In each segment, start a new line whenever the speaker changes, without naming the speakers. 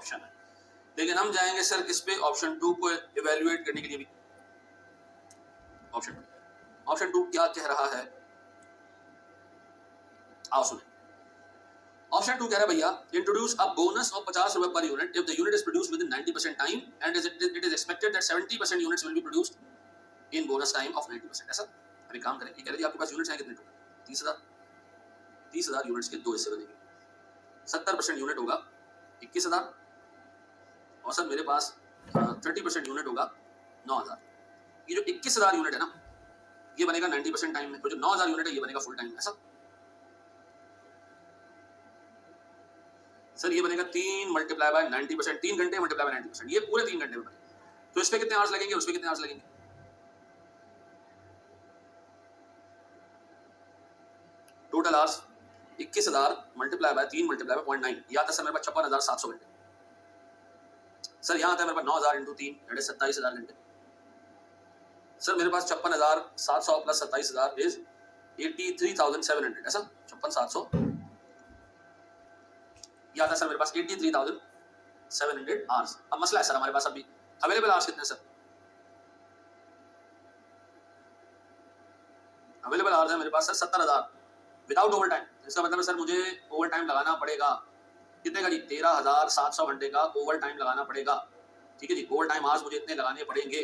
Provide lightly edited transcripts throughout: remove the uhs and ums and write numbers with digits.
Option है। लेकिन हम जाएंगे सर किस पे, ऑप्शन 2 को इवेल्युएट करने के लिए भी। ऑप्शन 2 क्या कह रहा है, आओ सुने। ऑप्शन 2 कह रहा है भैया, इंट्रोड्यूस अ बोनस ऑफ 50 रुपए per unit if the unit is produced with in 90% time and it is expected that 70% units will be produced in bonus time of 90%। ऐसा अभी काम करें, ये कह रहे हैं आपके पास यूनिट्स हैं कितने टोटल, 30,000 यूनिट्स के दो हिस्से बनेंगे, 70% यूनिट होगा 21,000 और सर मेरे पास 30% यूनिट होगा 9,000। ये जो 21,000 यूनिट है ना, ये बनेगा 90% टाइम में, और जो 9,000 यूनिट है ये बनेगा फुल टाइम में। ऐसा सर ये बनेगा 3 मल्टीप्लाई बाय 90%, 3 घंटे मल्टीप्लाई बाय 90%, ये पूरे 3 घंटे में बनेगा। तो इस पे कितने आवर्स लगेंगे, उस पे कितने आवर्स लगेंगे, total hours 21,000 multiply by 3 multiply by 0.9, या था सर मेरे पास 56,700 घंटे। सर यहाँ आता है मेरे पास 9,000 इंटू 3 दैट इज 27,000 घंटे। सर मेरे पास 56,700 प्लस 27,000 इज 83,700। ऐसा 56,700 या था सर मेरे पास 83,700 आवर्स। अब मसला है सर हमारे पास अभी अवेलेबल आवर्स कितने सर, अवेलेबल आवर्स है मेरे पास सर 70,000 विदाउट ओवर टाइम। इसका मतलब है सर मुझे ओवर टाइम लगाना पड़ेगा कितने का जी, 13,700 घंटे का ओवर टाइम लगाना पड़ेगा। ठीक है जी, ओवर टाइम आवर्स मुझे इतने लगाने पड़ेंगे।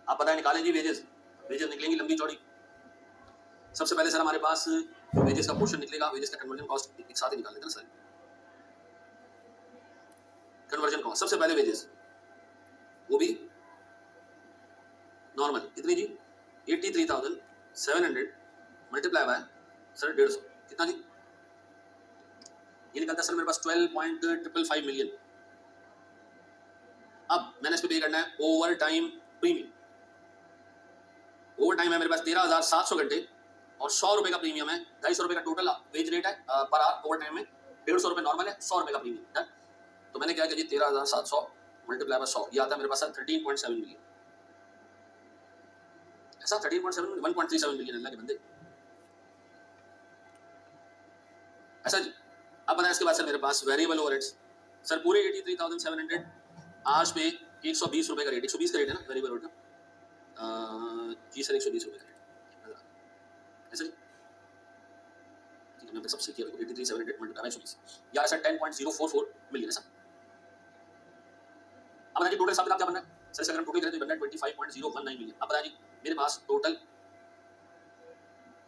आप पता है निकालें जी, वेजेस निकलेंगी लंबी चौड़ी। सबसे पहले सर हमारे पास जो वेजेस का पोर्शन निकलेगा, वेजेस का कन्वर्जन कॉस्ट एक साथ ही निकाल लेते हैं सर। कन्वर्जन कॉस्ट सबसे पहले वेजेस, वो भी नॉर्मल कितनी जी, 83,700 मल्टीप्लाई बाय सर 150, कितना जी, ये निकलता है सर मेरे पास 12.555 मिलियन। अब मैंने इस पे पे करना है over time premium. Over time है मेरे पास 13,700 घंटे और 100 रुपए का प्रीमियम है, 250 रुपए का टोटल वेज रेट है पर आवर ओवर टाइम में, 150 रुपए नॉर्मल है, 100 रुपए का प्रीमियम है। तो मैंने क्या किया जी, 13,700 मल्टीप्लाई बाय 100, ये आता है मेरे पास सर 13.7 मिलियन। ऐसा 13.7 1.37 मिलियन अल्लाह के बंदे। ऐसा जी। अब बताएं इसके बाद सर मेरे पास वेरिएबल ओवरहेड्स, सर पूरे 83,700 आज पे 120 रुपए का रेट, 120 का रेट है ना वेरिएबल ओवरहेड का, जी सर 120 रुपए का रेट। ऐसा जी, ठीक है मैंने सबसे किया 83,700 मल्टीप्लाई बाय 120, या सर 10.044 मिलियन। ऐसा अब बताइए टोटल हिसाब किताब क्या बनना है सर, इसका अगर हम टोटल करें तो बनना है 25.019 मिलियन। अब बताइए मेरे पास total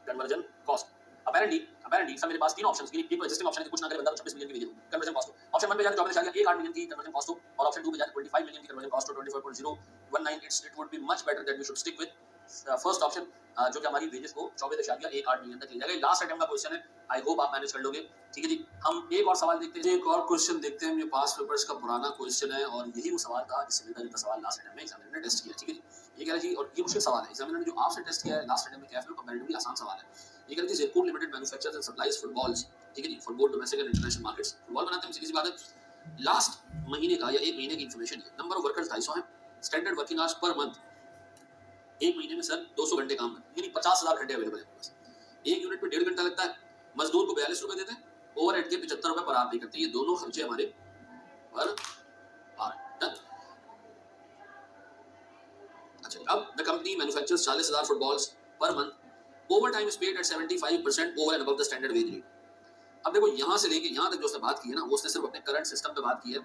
conversion cost apparently sir मेरे पास तीन ऑप्शंस की, एक एग्जिस्टिंग ऑप्शन है कुछ ना करे बंदा 26 मिलियन की भेजे कन्वर्जन कॉस्ट। ऑप्शन 1 पे जाके 14.8 मिलियन की कन्वर्जन कॉस्ट हो, और ऑप्शन 2 पे जाके 25 मिलियन की कन्वर्जन कॉस्ट हो, 24.019। It would be much better that we should stick with first option, जो कि हमारी वेजेस को 24.18 मिलियन तक ले जाएगा। लास्ट अटेम्प्ट का क्वेश्चन है, आई होप आप मैनेज कर लोगे। ठीक है जी, हम एक और सवाल देखते हैं, एक और क्वेश्चन देखते हैं। ये पास्ट पेपर्स का पुराना क्वेश्चन है और यही वो सवाल था जिससे मिलता जुलता सवाल लास्ट अटेम्प्ट में एग्जामिनर ने टेस्ट किया। ठीक है जी, ये कह रहा है जी, और ये मुश्किल सवाल है, एग्जामिनर ने जो आपसे टेस्ट किया है लास्ट अटेम्प्ट में कैफ में कंपैरेटिवली आसान सवाल है। ये कह रहा है जी, ज़ेरकून limited manufactures and supplies footballs, ठीक है जी, for both domestic and international markets. Football बनाते हैं, सीधी सी बात है। लास्ट महीने का या एक महीने की इंफॉर्मेशन है, नंबर ऑफ वर्कर्स 250 है, standard working hours per month एक महीने में सर 200 घंटे काम है, यानी 50,000 घंटे अवेलेबल है बस। एक यूनिट पे 1.5 घंटा लगता है, मजदूर को 42 रुपए देते हैं, ओवरहेड के 75 रुपए पर आवर पे करते हैं। ये दोनों खर्चे हमारे पर आवर। अच्छा, अब the company manufactures 40,000 footballs per month, overtime is paid at 75% over and above the standard wage rate. अब देखो यहाँ से लेके यहाँ तक जो उसने बात की है ना, वो उसने सिर्फ अपने करंट सिस्टम पे बात की है।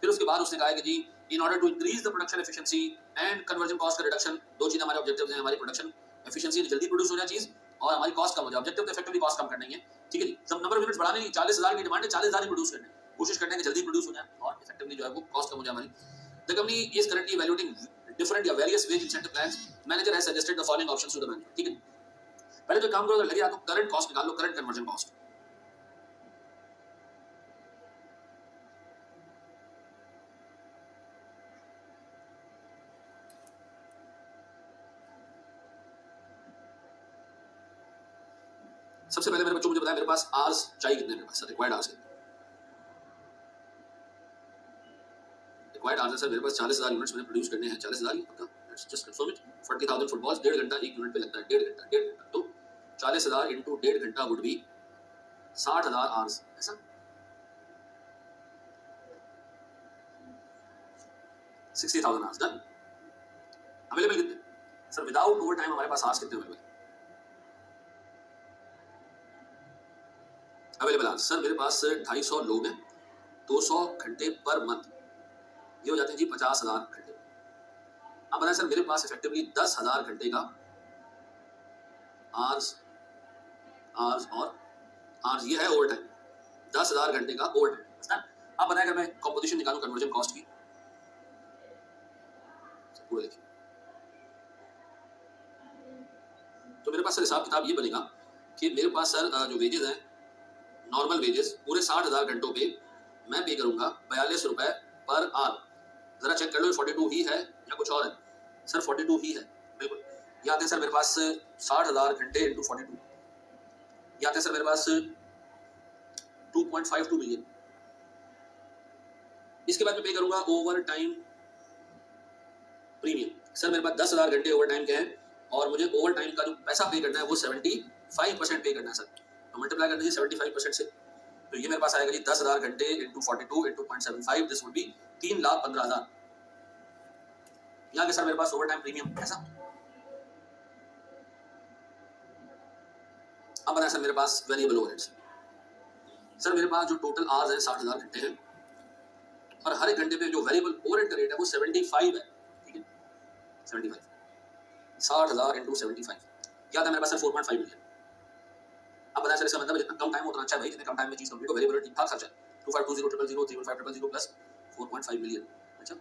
फिर उसके बाद उसने कहा है कि जी in order to increase the production efficiency and conversion cost का रिडक्शन, दो चीजें हमारे ऑब्जेक्टिव्स हैं, हमारी प्रोडक्शन एफिशिएंसी जल्दी प्रोड्यूस हो जाए चीज और हमारी कॉस्ट कम हो जाए। ऑब्जेक्टिव तो इफेक्टिवली कॉस्ट कम करना ही है। ठीक है जी, सब नंबर ऑफ यूनिट्स बढ़ाने की, 40,000 की डिमांड है, 40,000 ही प्रोड्यूस करने, कोशिश करने की जल्दी प्रोड्यूस हो जाए और इफेक्टिवली जो है वो कॉस्ट कम हो जाए हमारी। The company is currently evaluating different या various wage incentive plans. Manager has suggested the following options to the manager. ठीक है, पहले तो काम करो, अगर लगे या तो करंट कॉस्ट निकाल लो, करंट कन्वर्जन कॉस्ट। सबसे पहले मेरे बच्चों मुझे बताया मेरे पास आवर्स चाहिए कितने, मेरे पास रिक्वायर्ड आवर्स कितने, रिक्वायर्ड आवर्स सर मेरे पास 40,000 यूनिट्स मैंने प्रोड्यूस करने हैं, 40,000 ही पक्का, let's just confirm it. 40,000 footballs, 1.5 घंटा एक यूनिट पे लगता है, 1.5 घंटा, तो 40,000 इनटू 1.5 घंटा वुड बी 60,000 आवर्स। ऐसा 60,000 आवर्स डन। अवेलेबल कितने सर विदाउट ओवर टाइम हमारे पास आवर्स कितने अवेलेबल आवर्स सर मेरे पास 250 लोग हैं, 200 घंटे पर मंथ, ये हो जाते हैं जी 50,000 घंटे। अब बताएं सर मेरे पास इफेक्टिवली 10,000 घंटे का आवर्स और आवर्स ये है ओवर टाइम, 10,000 घंटे का ओवर टाइम। अब बताएं अगर मैं कंपोजिशन निकालूं कन्वर्जन कॉस्ट की, पूरा देखिए तो मेरे पास सर हिसाब किताब ये बनेगा कि मेरे पास सर जो वेजेस हैं नॉर्मल वेजेस पूरे 60,000 घंटों पे मैं पे करूंगा 42 रुपए पर आवर। जरा चेक कर लो 42 ही है या कुछ और है सर? 42 ही है बिल्कुल। ये आते हैं सर मेरे पास 60,000 घंटे इंटू 42, ये आते हैं सर मेरे पास 2.52 मिलियन। इसके बाद मैं पे करूंगा ओवर टाइम प्रीमियम। सर मेरे पास 10,000 घंटे ओवर टाइम के हैं और मुझे ओवर टाइम का जो पैसा पे करना है वो 75% पे करना है सर, तो मल्टीप्लाई कर दीजिए 75% से, तो ये मेरे पास आएगा जी 10,000 घंटे into 42 into 0.75, this would be 3,15,000। यहाँ के सर मेरे पास ओवर टाइम प्रीमियम ऐसा। अब बताएं सर मेरे पास वेरिएबल ओवरहेड्स। सर मेरे पास जो टोटल आवर्स है 60,000 घंटे हैं और हर एक घंटे पे जो वेरिएबल ओवरहेड का रेट है वो 75 है, ठीक है 75, 60,000 इंटू 75 क्या था मेरे पास सर 4.5 मिलियन। अब बताएं सर इसका मतलब जितना कम टाइम उतना अच्छा भाई, जितने कम टाइम में चीज कंप्लीट हो वेरिएबल ठीक ठाक खर्चा 2520 000 315 000 प्लस 4.5 मिलियन। अच्छा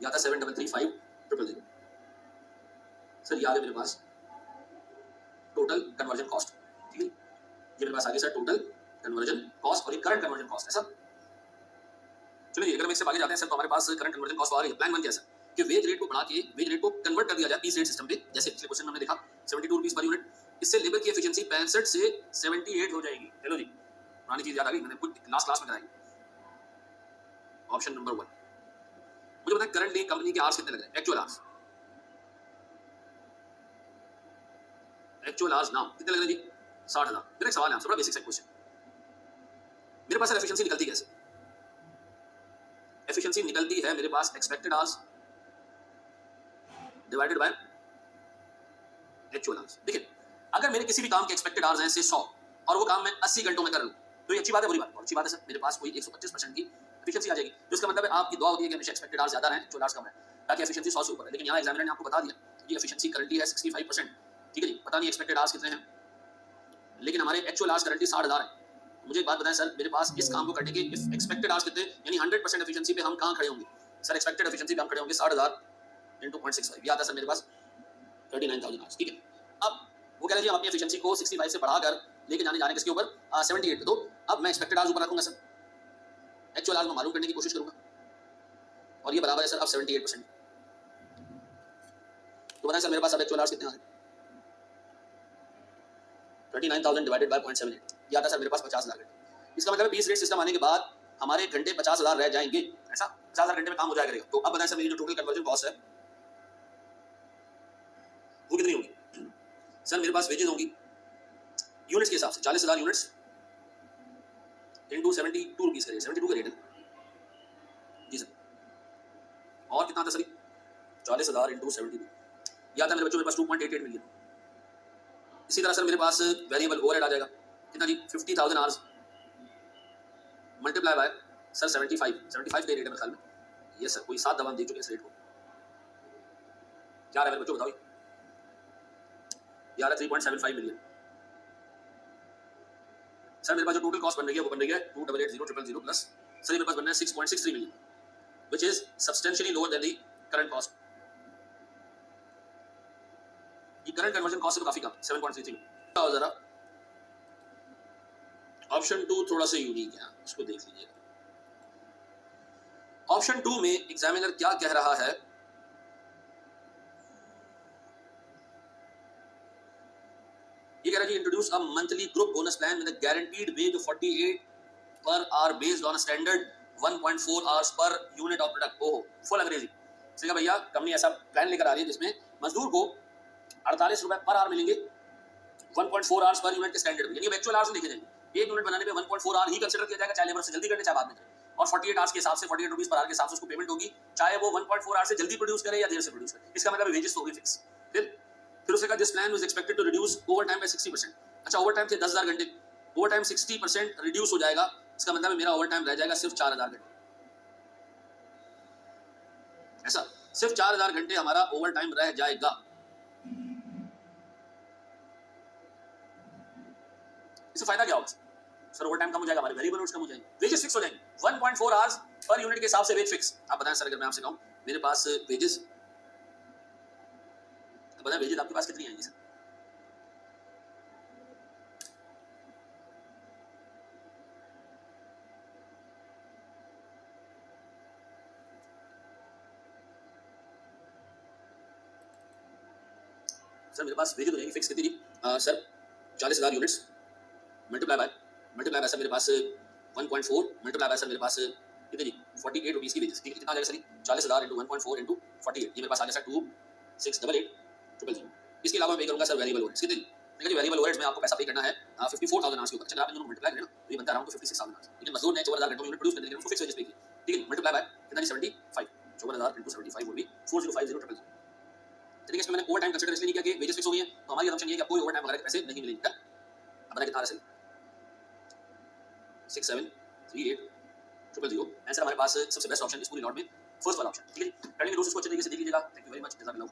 या था 7335 000 सर ये आ गया मेरे पास टोटल कन्वर्जन कॉस्ट, ठीक है ये मेरे पास आ गया सर टोटल कन्वर्जन कॉस्ट और ये करंट कन्वर्जन कॉस्ट है सर। चलिए अगर हम इससे आगे जाते हैं सर तो हमारे पास करंट कन्वर्जन कॉस्ट आ रही है। प्लान बन गया सर कि वेज रेट को बढ़ा के वेज रेट को कन्वर्ट कर दिया जाए पीस रेट सिस्टम पे, जैसे पिछले क्वेश्चन में हमने देखा 72 रुपीस पर यूनिट, इससे लेबर की एफिशिएंसी 65 से 78 हो जाएगी। चलो जी पुरानी चीज याद आ गई, मैंने खुद लास्ट क्लास में कराई। ऑप्शन नंबर 1 मुझे बताएं करंटली कंपनी के आवर्स कितने लग रहे हैं, actual hours, actual hours now कितने लग रहे हैं जी 60,000। मेरा एक सवाल है आपसे, बड़ा बेसिक सा क्वेश्चन, मेरे पास एफिशिएंसी निकलती कैसे? एफिशिएंसी निकलती है मेरे पास expected hours divided by actual hours. देखिए अगर मेरे किसी भी काम के एक्सपेक्टेड आवर्स हैं से 100 और वो काम मैं 80 घंटों में कर लूं तो ये अच्छी बात है बुरी बात? बहुत अच्छी बात है सर, मेरे पास कोई 125% की एफिशिएंसी आ जाएगी, तो इसका मतलब है आपकी दुआ होती है कि हमेशा एक्सपेक्टेड आवर्स ज्यादा रहें, एक्चुअल आवर्स कम रहे ताकि एफिशिएंसी 100 से ऊपर है। लेकिन यहाँ एग्जामिनर ने आपको बता दिया ये एफिशिएंसी करंटली है 65%, ठीक है जी, पता नहीं एक्सपेक्टेड आवर्स कितने हैं, लेकिन हमारे एक्चुअल आवर्स करंटली 60,000 है। मुझे एक बात बताएं सर मेरे पास इस काम को करने के एक्सपेक्टेड आवर्स कितने, यानी 100% एफिशिएंसी पे हम कहां खड़े होंगे? सर एक्सपेक्टेड एफिशिएंसी पे हम खड़े होंगे 60,000 इंटू 0.65, ये आता है सर मेरे पास 39,000 आवर्स, ठीक है। अब वो कह रहे हैं हम अपनी एफिशिएंसी को 65 से बढ़ाकर लेके जाने जा रहे हैं किसके ऊपर, 78 पे, तो अब मैं एक्सपेक्टेड आवर्स ऊपर रखूंगा सर, एक्चुअल आवर्स में मालूम करने की कोशिश करूंगा और ये बराबर है सर अब 78%, तो बताएं सर मेरे पास अब एक्चुअल आवर्स कितने आ रहे हैं? 39,000 डिवाइडेड बाय 0.78, ये आता है सर मेरे पास 50,000 घंटे। इसका मतलब पीस रेट सिस्टम आने के बाद हमारे घंटे 50,000 रह जाएंगे, ऐसा 50,000 घंटे में काम हो जाएगा। तो अब बताएं सर मेरी जो टोटल कन्वर्जन कॉस्ट है वो कितनी होगी? सर मेरे पास वेजेस होंगी यूनिट्स के हिसाब से 40,000 यूनिट्स इंटू 72 रुपीज का रेट, 72 का रेट है जी सर, और कितना आता सर 40,000 इंटू 72, ये आता है मेरे बच्चों मेरे पास 2.88 मिलियन। इसी तरह सर मेरे पास वेरिएबल ओवरहेड आ जाएगा कितना जी 50,000 आवर्स मल्टीप्लाई बाय सर 75 के रेट है मेरे ख्याल में, ये सर कोई 7 दवा देख चुके हैं इस रेट को, क्या रहा है मेरे बच्चों बताओ, यार 3.75 मिलियन। सर मेरे पास जो टोटल कॉस्ट बन रही है वो बन रही है 2880000 प्लस सर मेरे पास बनना है 6.63 million, which is substantially lower than the current cost. ये करंट कन्वर्जन कॉस्ट से तो काफी कम 7.33। और जरा ऑप्शन 2 थोड़ा सा यूनिक है, इसको देख लीजिएगा। ऑप्शन 2 में एग्जामिनर क्या कह रहा है, ये कह रहा है जी introduce a monthly group bonus plan with a guaranteed wage of 48 per hour based on standard 1.4 hours per unit of product. ओहो फुल अंग्रेजी से भैया कंपनी ऐसा प्लान लेकर आ रही है जिसमें मजदूर को 48 रुपए पर आवर मिलेंगे 1.4 आवर्स पर यूनिट के स्टैंडर्ड में, यानी एक्चुअल आवर्स लिखे जाएंगे, एक यूनिट बनाने पे 1.4 आवर ही कंसीडर किया जाएगा, चाहे लेबर से जल्दी करने चाहे बाद में। और 48 आवर्स के हिसाब से 48 रुपीज पर आवर के हिसाब से उसको पेमेंट होगी, चाहे वो 1.4 आवर से जल्दी प्रोड्यूस करे या देर से प्रोड्यूस करे। इसका मतलब वेजेस तो होगी फिक्स। फिर उसने कहा this plan was expected to reduce overtime by 60%। अच्छा, ओवर टाइम थे 10,000 घंटे, ओवर टाइम 60% रिड्यूस हो जाएगा। इसका मतलब है मेरा ओवर टाइम रह जाएगा सिर्फ 4,000 घंटे। ऐसा सिर्फ 4,000 घंटे हमारा ओवर टाइम रह जाएगा। इससे फायदा क्या होगा सर? ओवर टाइम कम हो जाएगा, हमारे वेरिएबल लोड्स कम हो जाएंगे, वेजेस फिक्स हो जाएंगे। 1.4 आवर्स पर यूनिट के हिसाब से वेज फिक्स। आप बताएं सर, अगर मैं आपसे कहूं मेरे पास वेजेस, तो बताएं वेजेस आपके पास कितनी आएंगी सर? सर मेरे पास वेजेस हो जाएंगी फिक्स कितनी sir? 40,000 units multiply by sir मेरे पास 1.4 मल्टीप्लाई बाय सर मेरे पास कितने जी 48 रुपीस की वेजेस। ठीक है, कितना आ जाएगा सर? 40,000 इंटू 1.4 इंटू 48, ये मेरे पास आ जाएगा 2688,000। इसके अलावा मैं पे करूंगा सर वेरिएबल ओवरहेड्स कितने? ठीक है जी, वेरिएबल ओवरहेड्स में आपको पैसा पे करना है 54,000 आवर्स के ऊपर। चलिए आप इन दोनों मल्टीप्लाई करें ना, तो ये बनता है अराउंड 56,000 आवर्स। लेकिन मजदूर ने 54,000 घंटों में यूनिट प्रोड्यूस करने के लिए उसको फिक्स वेजेस पे की। ठीक है, मल्टीप्लाई बाय कितना जी 75, 54,000 इंटू 75 वुड बी 4050,000। ठीक है, इसमें मैंने ओवर टाइम कंसीडर इसलिए नहीं किया कि वेजेस फिक्स हो गई है, तो हमारी असम्पशन ये है कि कोई ओवर टाइम वगैरह के पैसे नहीं मिलेंगे। अब बताइए कितना आ रहा है? 6738,000। आंसर हमारे पास सबसे बेस्ट ऑप्शन इस पूरी लॉट में फर्स्ट वाला ऑप्शन। ठीक है, करंटली दोस्तों इसको अच्छे तरीके से देख लीजिएगा। थैंक यू वेरी मच, जज़ाकल्लाह।